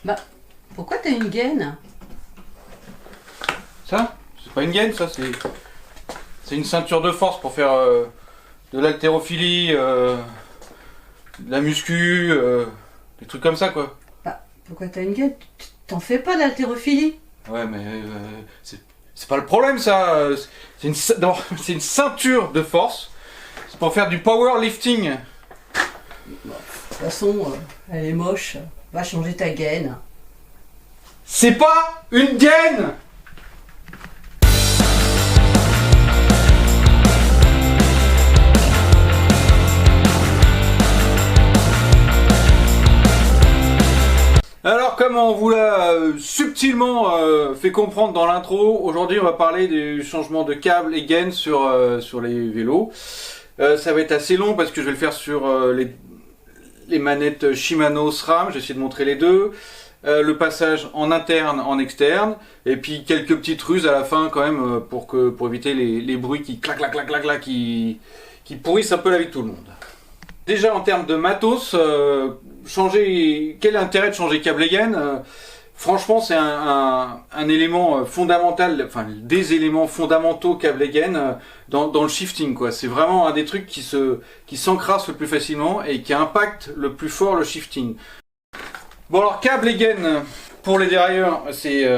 Bah, pourquoi t'as une gaine? Ça, c'est pas une gaine, ça, c'est une ceinture de force pour faire de l'haltérophilie, de la muscu, des trucs comme ça, quoi. Bah, pourquoi t'as une gaine? T'en fais pas d'haltérophilie? Ouais, mais c'est pas le problème, ça. Non, c'est une ceinture de force. C'est pour faire du powerlifting. De toute façon, elle est moche. Va changer ta gaine. C'est pas une gaine! Alors, comme on vous l'a subtilement fait comprendre dans l'intro, aujourd'hui on va parler du changement de câble et gaine sur les vélos. Ça va être assez long parce que je vais le faire sur les manettes Shimano SRAM, j'ai essayé de montrer les deux. Le passage en interne, en externe, et puis quelques petites ruses à la fin quand même pour éviter les bruits qui clac clac clac clac clac qui pourrissent un peu la vie de tout le monde. Déjà en termes de matos, quel est l'intérêt de changer câble et gaine? Franchement, c'est un élément fondamental, enfin des éléments fondamentaux câble et gaine dans le shifting, quoi. C'est vraiment un des trucs qui s'encrasse le plus facilement et qui impacte le plus fort le shifting. Bon alors câble et gaine pour les dérailleurs, c'est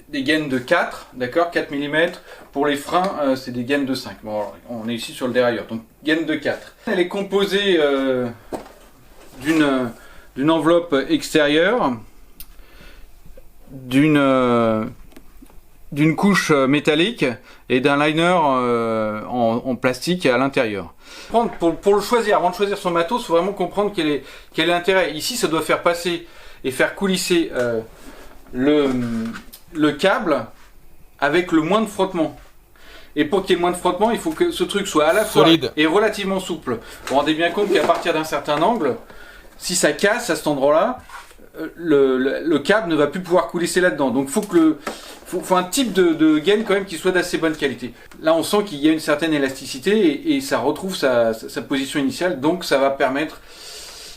des gaines de 4, d'accord, 4 mm. Pour les freins, c'est des gaines de 5. Bon alors, on est ici sur le dérailleur, donc gaine de 4. Elle est composée d'une enveloppe extérieure, d'une couche métallique et d'un liner en plastique à l'intérieur. Pour le choisir, avant de choisir son matos, il faut vraiment comprendre quel est l'intérêt. Ici, ça doit faire passer et faire coulisser le câble avec le moins de frottement. Et pour qu'il y ait moins de frottement, il faut que ce truc soit à la fois solide et relativement souple. Vous vous rendez bien compte qu'à partir d'un certain angle, si ça casse à cet endroit-là, le câble ne va plus pouvoir coulisser là-dedans. Donc faut un type de gaine quand même qui soit d'assez bonne qualité. Là on sent qu'il y a une certaine élasticité et ça retrouve sa position initiale, donc ça va permettre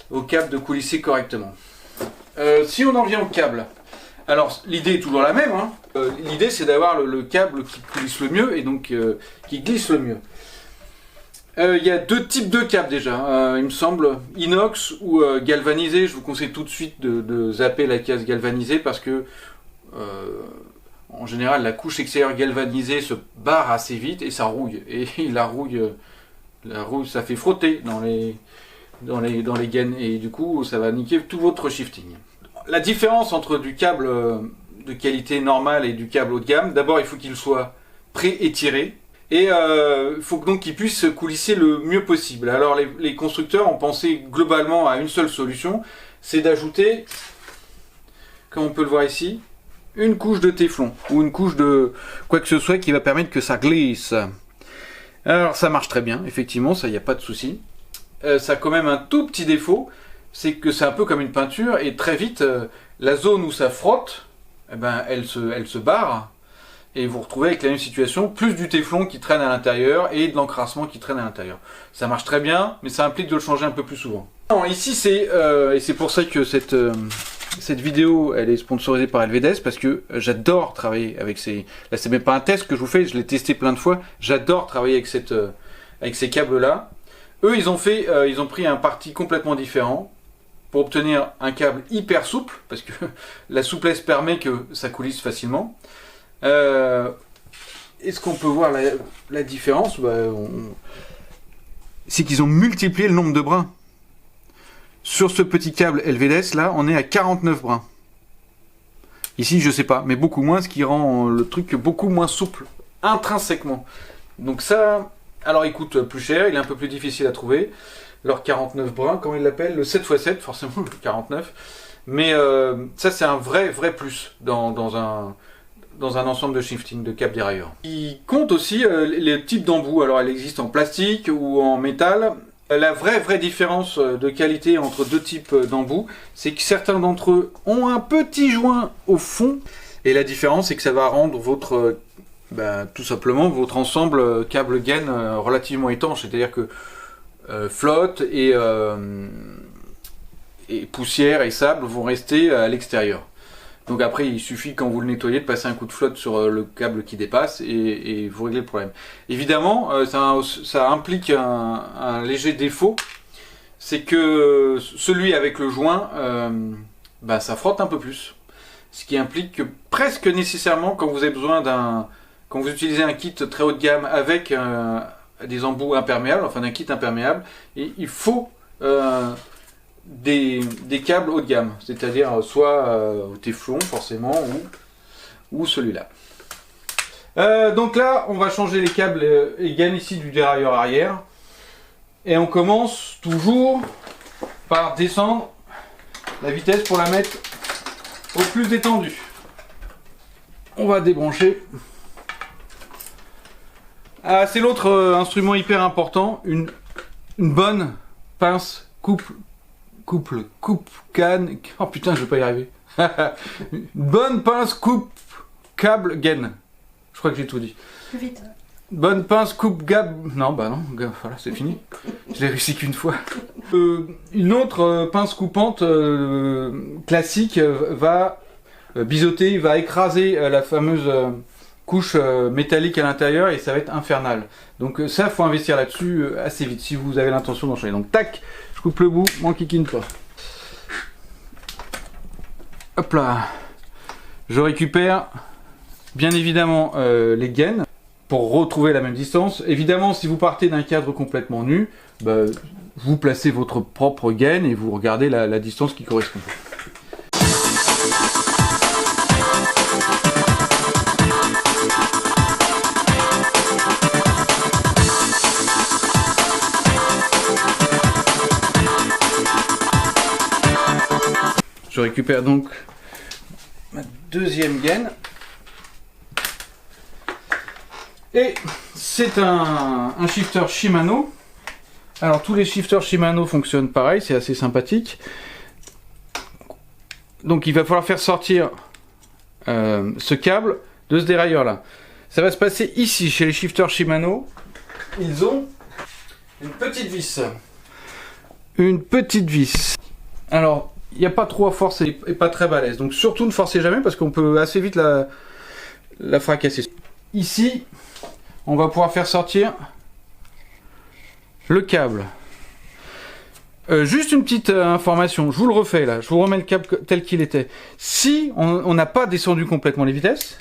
au câble de coulisser correctement. Si on en vient au câble, alors l'idée est toujours la même, hein. L'idée c'est d'avoir le câble qui coulisse le mieux et donc qui glisse le mieux. Il y a deux types de câbles déjà, il me semble, inox ou galvanisé. Je vous conseille tout de suite de zapper la case galvanisée parce que en général la couche extérieure galvanisée se barre assez vite et ça rouille. Et la rouille ça fait frotter dans les gaines et du coup ça va niquer tout votre shifting. La différence entre du câble de qualité normale et du câble haut de gamme, d'abord il faut qu'il soit pré-étiré. Et il faut donc qu'il puisse coulisser le mieux possible. Alors les constructeurs ont pensé globalement à une seule solution, c'est d'ajouter, comme on peut le voir ici, une couche de téflon ou une couche de quoi que ce soit qui va permettre que ça glisse. Alors ça marche très bien, effectivement, ça y a pas de souci. Ça a quand même un tout petit défaut, c'est que c'est un peu comme une peinture et très vite la zone où ça frotte, eh ben, elle se barre. Et vous vous retrouvez avec la même situation, plus du téflon qui traîne à l'intérieur et de l'encrassement qui traîne à l'intérieur. Ça marche très bien, mais ça implique de le changer un peu plus souvent. Non, ici et c'est pour ça que cette vidéo elle est sponsorisée par Helvedes, parce que j'adore travailler avec ces... Là c'est même pas un test que je vous fais, je l'ai testé plein de fois, j'adore travailler avec ces câbles là. Eux ils ont pris un parti complètement différent pour obtenir un câble hyper souple, parce que la souplesse permet que ça coulisse facilement. Est-ce qu'on peut voir la différence? C'est qu'ils ont multiplié le nombre de brins. Sur ce petit câble Helvedes, là, on est à 49 brins. Ici, je sais pas, mais beaucoup moins, ce qui rend le truc beaucoup moins souple, intrinsèquement. Donc ça, alors il coûte plus cher, il est un peu plus difficile à trouver. Alors 49 brins, comment ils l'appellent? Le 7x7, forcément, le 49. Mais ça, c'est un vrai plus dans un ensemble de shifting de câble dérailleur. Il compte aussi les types d'embouts. Alors elle existe en plastique ou en métal. La vraie différence de qualité entre deux types d'embouts, c'est que certains d'entre eux ont un petit joint au fond. Et la différence, c'est que ça va rendre tout simplement votre ensemble câble-gaine relativement étanche. C'est-à-dire que flotte et et poussière et sable vont rester à l'extérieur. Donc après, il suffit quand vous le nettoyez de passer un coup de flotte sur le câble qui dépasse et vous réglez le problème. Évidemment, ça implique un léger défaut, c'est que celui avec le joint, ça frotte un peu plus. Ce qui implique que presque nécessairement, quand vous avez besoin quand vous utilisez un kit très haut de gamme avec des embouts imperméables, enfin d'un kit imperméable, il faut des câbles haut de gamme, c'est-à-dire soit Téflon forcément ou celui-là. Donc là, on va changer les câbles et gaines ici du dérailleur arrière. Et on commence toujours par descendre la vitesse pour la mettre au plus détendu. On va débrancher. Ah, c'est l'autre instrument hyper important, une bonne pince coupe canne. Oh putain, je vais pas y arriver. Une bonne pince coupe câble gaine. Je crois que j'ai tout dit. Plus vite. Bonne pince coupe gab. Non, bah non, voilà, c'est fini. Je l'ai réussi qu'une fois. Une autre pince coupante classique va biseauter, va écraser la fameuse couche métallique à l'intérieur et ça va être infernal. Donc ça, faut investir là-dessus assez vite si vous avez l'intention d'en changer. Donc tac, je coupe le bout, m'enquiquine pas. Hop là. Je récupère bien évidemment les gaines pour retrouver la même distance. Évidemment, si vous partez d'un cadre complètement nu, vous placez votre propre gaine et vous regardez la distance qui correspond. Je récupère donc ma deuxième gaine. Et c'est un shifter Shimano. Alors tous les shifters Shimano fonctionnent pareil, c'est assez sympathique. Donc il va falloir faire sortir ce câble de ce dérailleur là. Ça va se passer ici chez les shifters Shimano. Ils ont une petite vis. Une petite vis. Alors il n'y a pas trop à forcer et pas très balèze. Donc surtout ne forcez jamais parce qu'on peut assez vite la fracasser. Ici, on va pouvoir faire sortir le câble. Juste une petite information, je vous le refais là, je vous remets le câble tel qu'il était. Si on n'a pas descendu complètement les vitesses,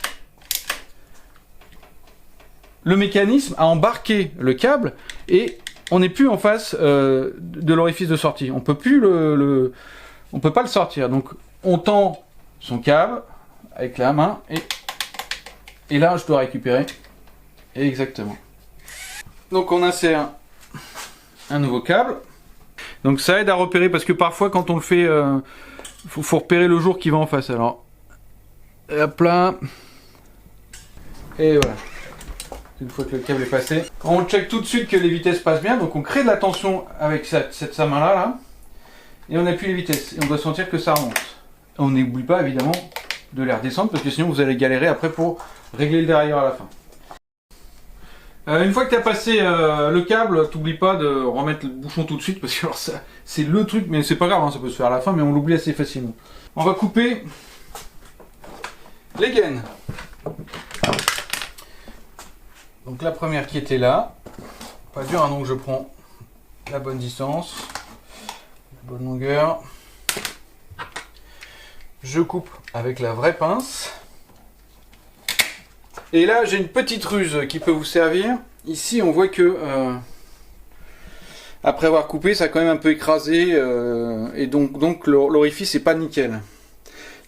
le mécanisme a embarqué le câble et on n'est plus en face de l'orifice de sortie. On peut plus on peut pas le sortir. Donc on tend son câble avec la main et là je dois récupérer. Exactement. Donc on insère un nouveau câble. Donc ça aide à repérer parce que parfois quand on le fait, faut repérer le jour qui va en face. Alors, hop là. Et voilà. Une fois que le câble est passé, on check tout de suite que les vitesses passent bien. Donc on crée de la tension avec sa main là. Et on appuie les vitesses. Et on doit sentir que ça remonte. On n'oublie pas évidemment de les redescendre parce que sinon vous allez galérer après pour régler le dérailleur à la fin. Une fois que tu as passé le câble, t'oublies pas de remettre le bouchon tout de suite parce que alors ça c'est le truc, mais c'est pas grave, hein, ça peut se faire à la fin, mais on l'oublie assez facilement. On va couper les gaines. Donc la première qui était là, pas dur, hein, donc je prends la bonne distance, la bonne longueur. Je coupe avec la vraie pince. Et là, j'ai une petite ruse qui peut vous servir. Ici, on voit que après avoir coupé, ça a quand même un peu écrasé et donc l'orifice n'est pas nickel.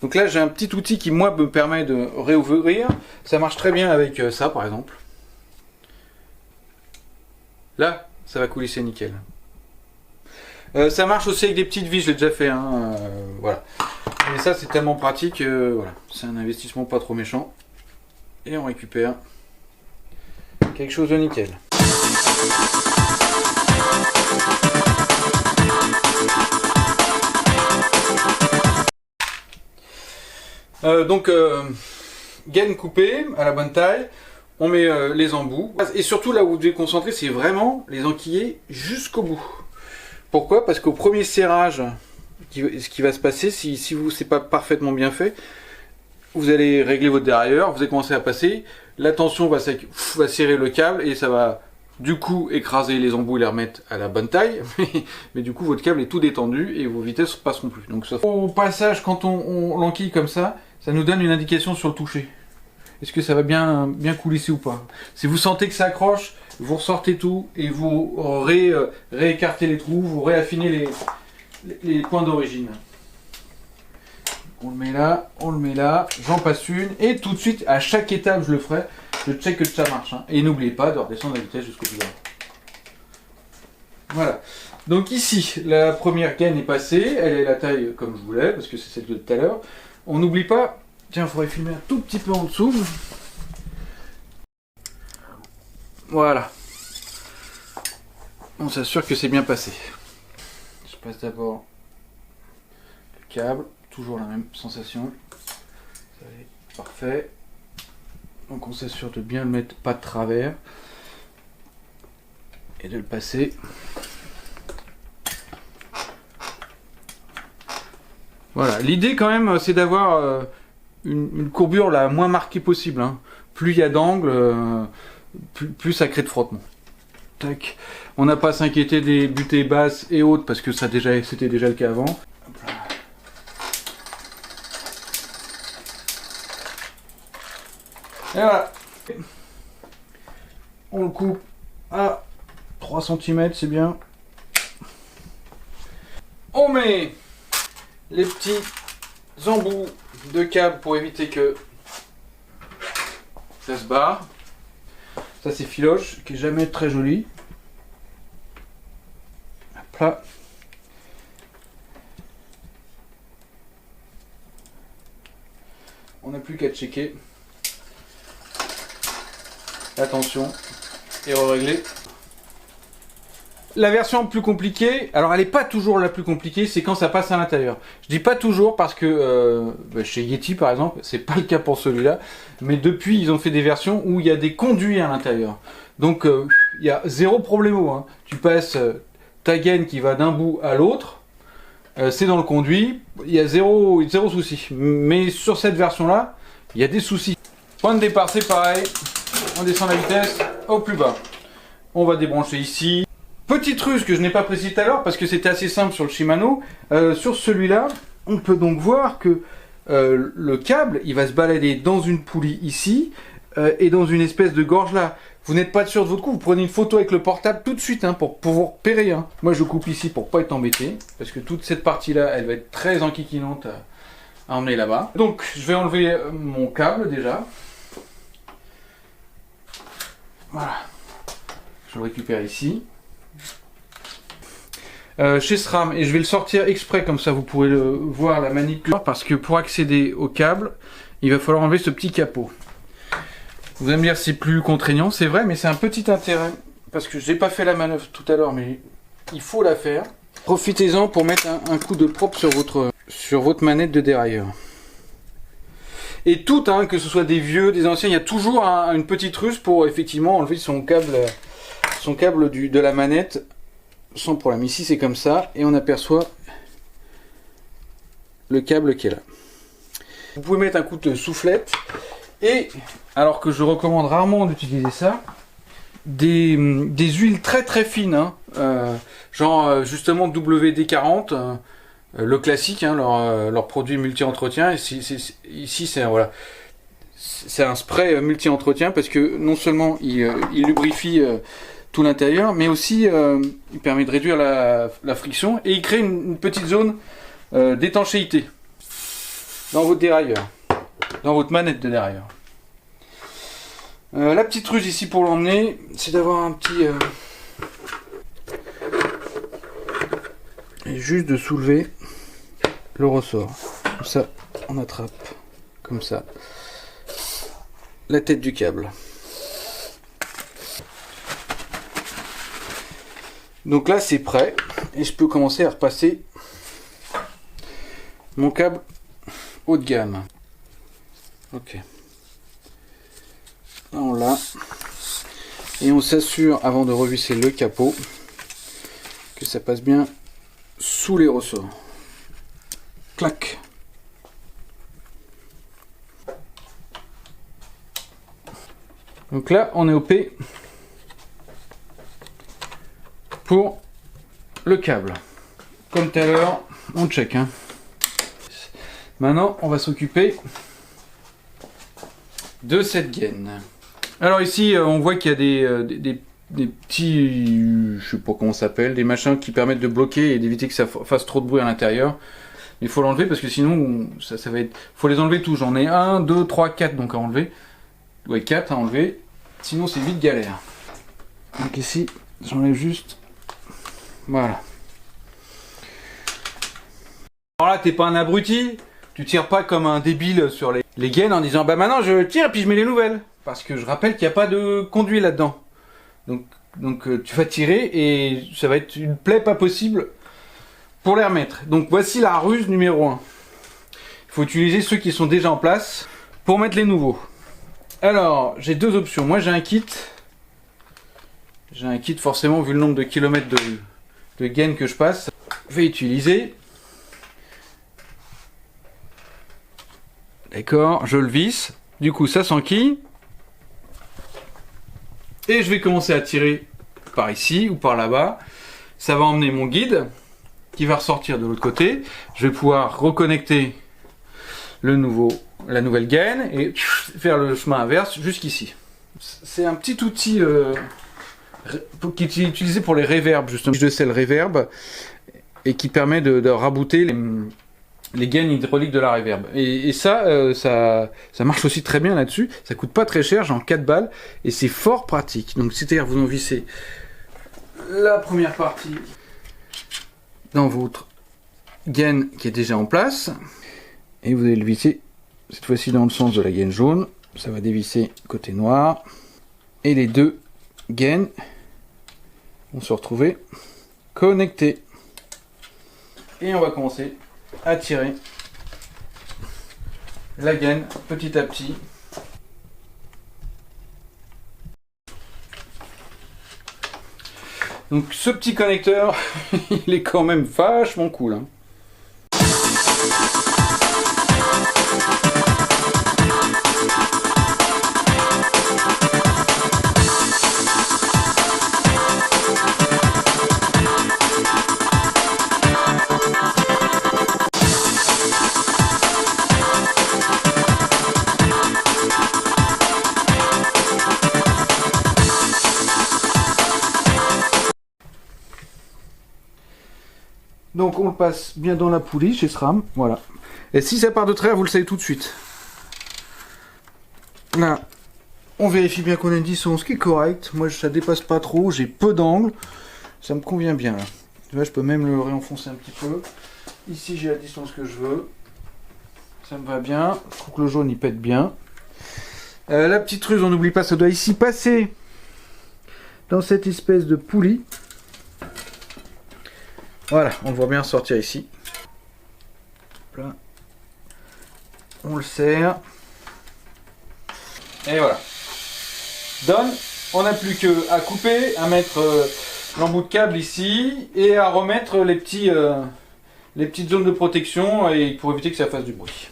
Donc là, j'ai un petit outil qui, moi, me permet de réouvrir. Ça marche très bien avec ça, par exemple. Là, ça va coulisser nickel. Ça marche aussi avec des petites vis, je l'ai déjà fait. Hein, voilà. Et ça, c'est tellement pratique. Voilà. C'est un investissement pas trop méchant. Et on récupère quelque chose de nickel. Gaine coupée à la bonne taille, on met les embouts. Et surtout là où vous devez concentrer, c'est vraiment les enquiller jusqu'au bout. Pourquoi? Parce qu'au premier serrage ce qui va se passer si c'est pas parfaitement bien fait. Vous allez régler votre dérailleur, vous allez commencer à passer, la tension va serrer le câble et ça va du coup écraser les embouts et les remettre à la bonne taille, mais du coup votre câble est tout détendu et vos vitesses ne passeront plus. Donc au passage, quand on l'enquille comme ça nous donne une indication sur le toucher. Est-ce que ça va bien coulisser ou pas? Si vous sentez que ça accroche, vous ressortez tout et vous réécartez les trous, vous réaffinez les points d'origine. On le met là, j'en passe une, et tout de suite, à chaque étape, je le ferai, je check que ça marche. Hein. Et n'oubliez pas de redescendre la vitesse jusqu'au plus bas. Voilà. Donc ici, la première gaine est passée, elle est la taille comme je voulais, parce que c'est celle de tout à l'heure. On n'oublie pas, tiens, il faudrait filmer un tout petit peu en dessous. Voilà. On s'assure que c'est bien passé. Je passe d'abord le câble. Toujours la même sensation. Parfait. Donc on s'assure de bien le mettre pas de travers et de le passer. Voilà. L'idée quand même, c'est d'avoir une courbure la moins marquée possible. Hein. Plus il y a d'angles, plus ça crée de frottement. Tac. On n'a pas à s'inquiéter des butées basses et hautes parce que c'était déjà le cas avant. Et voilà. On le coupe à 3 cm, c'est bien. On met les petits embouts de câble pour éviter que ça se barre. Ça c'est filoche, qui est jamais très joli. Hop là. On n'a plus qu'à checker. Attention, et régler. La version plus compliquée, alors elle n'est pas toujours la plus compliquée, c'est quand ça passe à l'intérieur. Je dis pas toujours parce que chez Yeti par exemple, c'est pas le cas pour celui-là, mais depuis ils ont fait des versions où il y a des conduits à l'intérieur. Donc il y a zéro problème. Hein. Tu passes ta gaine qui va d'un bout à l'autre, c'est dans le conduit, il y a zéro souci. Mais sur cette version-là, il y a des soucis. Point de départ, c'est pareil. On descend la vitesse au plus bas. On va débrancher ici. Petite ruse que je n'ai pas précisé tout à l'heure parce que c'était assez simple sur le Shimano. Sur celui-là, on peut donc voir que le câble, il va se balader dans une poulie ici et dans une espèce de gorge là. Vous n'êtes pas sûr de votre coup, vous prenez une photo avec le portable tout de suite hein, pour pouvoir repérer. Hein. Moi je coupe ici pour pas être embêté parce que toute cette partie-là, elle va être très enquiquinante à emmener là-bas. Donc je vais enlever mon câble déjà. Voilà, je le récupère ici. Chez SRAM, et je vais le sortir exprès comme ça vous pourrez le voir la manip, parce que pour accéder au câble, il va falloir enlever ce petit capot. Vous allez me dire c'est plus contraignant, c'est vrai, mais c'est un petit intérêt, parce que j'ai pas fait la manœuvre tout à l'heure, mais il faut la faire. Profitez-en pour mettre un coup de propre sur votre manette de dérailleur. Et tout, hein, que ce soit des vieux, des anciens, il y a toujours une petite ruse pour effectivement enlever son câble de la manette sans problème. Ici c'est comme ça et on aperçoit le câble qui est là. Vous pouvez mettre un coup de soufflette et, alors que je recommande rarement d'utiliser ça, des huiles très très fines, hein, genre justement WD-40. Le classique, hein, leur produit multi-entretien. Ici, c'est voilà, c'est un spray multi-entretien parce que non seulement il lubrifie tout l'intérieur, mais aussi il permet de réduire la friction et il crée une petite zone d'étanchéité dans votre dérailleur, dans votre manette de dérailleur. La petite ruse ici pour l'emmener, c'est d'avoir un petit... et juste de soulever le ressort. Comme ça, on attrape, comme ça, la tête du câble. Donc là, c'est prêt. Et je peux commencer à repasser mon câble haut de gamme. Ok. Là, on l'a. Et on s'assure, avant de revisser le capot, que ça passe bien sous les ressorts. Clac. Donc là, on est OP pour le câble. Comme tout à l'heure, on check. Hein. Maintenant, on va s'occuper de cette gaine. Alors ici, on voit qu'il y a des petits, je sais pas comment ça s'appelle, des machins qui permettent de bloquer et d'éviter que ça fasse trop de bruit à l'intérieur. Il faut l'enlever parce que sinon, ça va être... faut les enlever tous. J'en ai 1, 2, 3, 4 donc à enlever. Ouais, 4 à enlever. Sinon, c'est vite galère. Donc ici, j'enlève juste... Voilà. Alors là, t'es pas un abruti. Tu tires pas comme un débile sur les gaines en disant bah maintenant je tire et puis je mets les nouvelles. Parce que je rappelle qu'il n'y a pas de conduit là-dedans. Donc tu vas tirer et ça va être une plaie pas possible pour les remettre. Donc voici la ruse numéro 1. Il faut utiliser ceux qui sont déjà en place pour mettre les nouveaux. Alors j'ai deux options. Moi j'ai un kit. J'ai un kit forcément vu le nombre de kilomètres de gaines que je passe. Je vais utiliser. D'accord, je le visse. Du coup ça s'enquille. Et je vais commencer à tirer par ici ou par là-bas. Ça va emmener mon guide qui va ressortir de l'autre côté. Je vais pouvoir reconnecter la nouvelle gaine et faire le chemin inverse jusqu'ici. C'est un petit outil qui est utilisé pour les reverbs, justement. Je sais le reverb et qui permet de rabooter les gaines hydrauliques de la reverb. Et ça marche aussi très bien là-dessus. Ça coûte pas très cher, genre 4 balles. Et c'est fort pratique. Donc c'est-à-dire vous en vissez la première partie dans votre gaine qui est déjà en place. Et vous allez le visser cette fois-ci dans le sens de la gaine jaune. Ça va dévisser côté noir. Et les deux gaines vont se retrouver connectées. Et on va commencer à tirer la gaine petit à petit. Donc ce petit connecteur, il est quand même vachement cool. Hein. Donc on le passe bien dans la poulie chez SRAM, voilà. Et si ça part de travers, vous le savez tout de suite. Là, on vérifie bien qu'on a une distance qui est correcte. Moi, ça dépasse pas trop, j'ai peu d'angle. Ça me convient bien là. Tu vois, je peux même le réenfoncer un petit peu. Ici, j'ai la distance que je veux. Ça me va bien. Je trouve que le jaune, il pète bien. La petite ruse, on n'oublie pas, ça doit ici passer dans cette espèce de poulie. Voilà, on le voit bien sortir ici. Là. On le serre. Et voilà. Donne, on n'a plus qu'à couper, à mettre l'embout de câble ici et à remettre les petites zones de protection et pour éviter que ça fasse du bruit.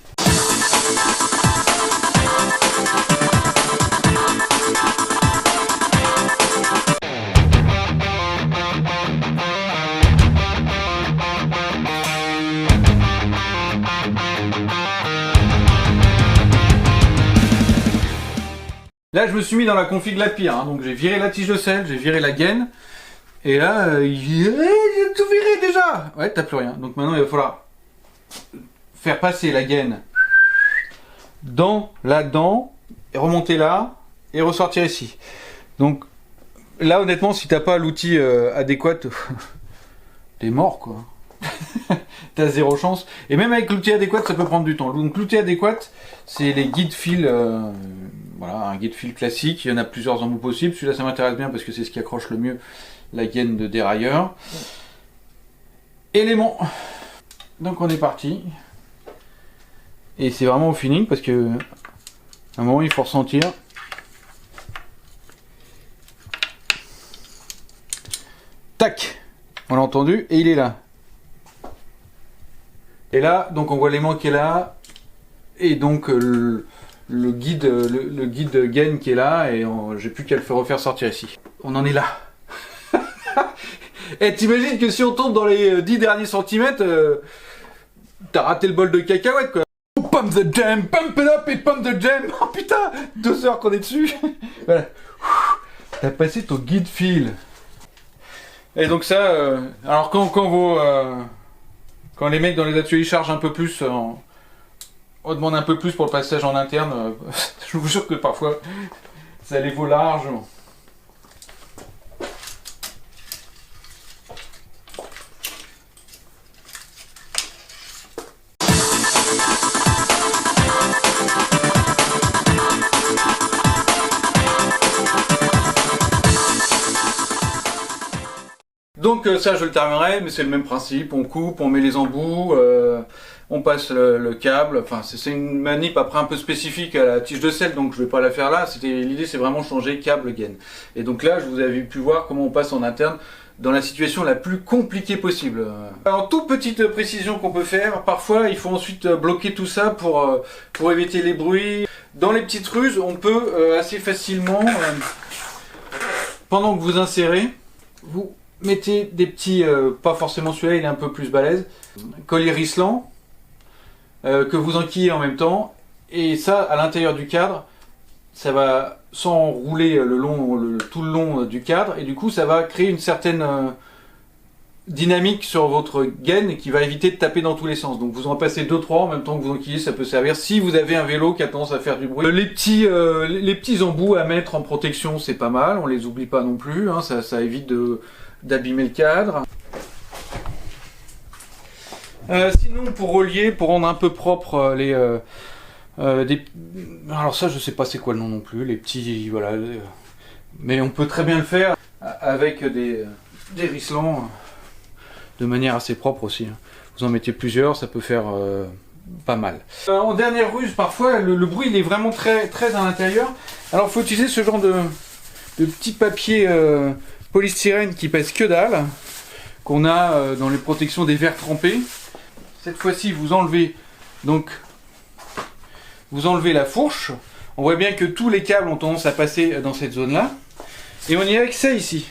Là, je me suis mis dans la config la pire, hein. Donc j'ai viré la tige de sel, j'ai viré la gaine, et là, il dit j'ai tout viré déjà. Ouais, t'as plus rien. Donc maintenant, il va falloir faire passer la gaine dans là-dedans, et remonter là, et ressortir ici. Donc là, honnêtement, si t'as pas l'outil adéquat, t'es mort, quoi. T'as zéro chance. Et même avec l'outil adéquat, ça peut prendre du temps. Donc l'outil adéquat, c'est les guides fils. Voilà, un guide fil classique. Il y en a plusieurs embouts possibles. Celui-là, ça m'intéresse bien parce que c'est ce qui accroche le mieux la gaine de dérailleur. Élément. Donc on est parti. Et c'est vraiment au feeling parce que à un moment il faut ressentir. Tac. On l'a entendu et il est là. Et là, donc on voit l'aimant qui est là, et donc le guide gaine qui est là, et j'ai plus qu'à le faire refaire sortir ici. On en est là. Et t'imagines que si on tombe dans les 10 derniers centimètres, t'as raté le bol de cacahuètes quoi. Pump the jam, pump it up et pump the jam. Oh putain, 2 heures qu'on est dessus. Voilà. T'as passé ton guide fil. Et donc ça, alors quand les mecs dans les ateliers chargent un peu plus, on demande un peu plus pour le passage en interne, je vous jure que parfois ça les vaut largement. Donc ça je le terminerai, mais c'est le même principe, on coupe, on met les embouts, on passe le câble, enfin c'est une manip après un peu spécifique à la tige de sel, donc je vais pas la faire là, l'idée c'est vraiment changer câble gaine. Et donc là je vous avais pu voir comment on passe en interne dans la situation la plus compliquée possible. Alors toute petite précision qu'on peut faire, parfois il faut ensuite bloquer tout ça pour éviter les bruits. Dans les petites ruses on peut assez facilement, pendant que vous insérez, vous mettez des petits, pas forcément celui-là, il est un peu plus balèze, collier risselant, que vous enquillez en même temps, et ça, à l'intérieur du cadre, ça va s'enrouler tout le long du cadre, et du coup, ça va créer une certaine dynamique sur votre gaine qui va éviter de taper dans tous les sens. Donc vous en passez 2-3 en même temps que vous enquillez, ça peut servir si vous avez un vélo qui a tendance à faire du bruit. Les petits embouts à mettre en protection, c'est pas mal, on les oublie pas non plus, hein, ça évite d'abîmer le cadre. Sinon pour relier, pour rendre un peu propre alors ça je sais pas c'est quoi le nom non plus, les petits voilà, mais on peut très bien le faire avec des risselants de manière assez propre aussi. Vous en mettez plusieurs, ça peut faire pas mal. En dernière ruse, parfois le bruit il est vraiment très à l'intérieur, alors il faut utiliser ce genre de petit papier polystyrène qui pèse que dalle, qu'on a dans les protections des verres trempés. Cette fois-ci vous enlevez la fourche, on voit bien que tous les câbles ont tendance à passer dans cette zone là, et on y a accès ici,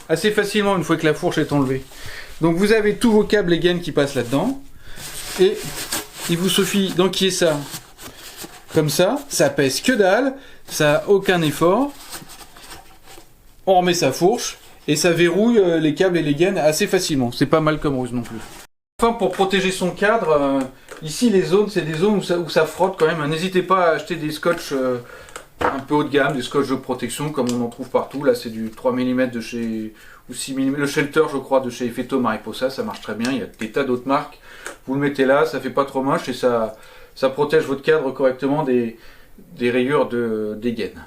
assez facilement une fois que la fourche est enlevée. Donc vous avez tous vos câbles et gaines qui passent là-dedans, et il vous suffit d'enquiller ça comme ça pèse que dalle, ça n'a aucun effort, on remet sa fourche, et ça verrouille les câbles et les gaines assez facilement, c'est pas mal comme ruse non plus. Enfin pour protéger son cadre, ici les zones, c'est des zones où ça frotte quand même, n'hésitez pas à acheter des scotch un peu haut de gamme, des scotch de protection comme on en trouve partout, là c'est du 3 mm de chez, ou 6 mm, le Shelter je crois de chez Effetto Mariposa, ça marche très bien, il y a des tas d'autres marques, vous le mettez là, ça fait pas trop moche et ça protège votre cadre correctement des rayures des gaines.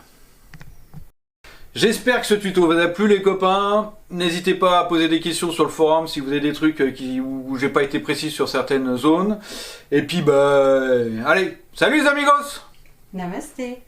J'espère que ce tuto vous a plu les copains, n'hésitez pas à poser des questions sur le forum si vous avez des trucs où j'ai pas été précis sur certaines zones, et puis allez, salut les amigos! Namasté.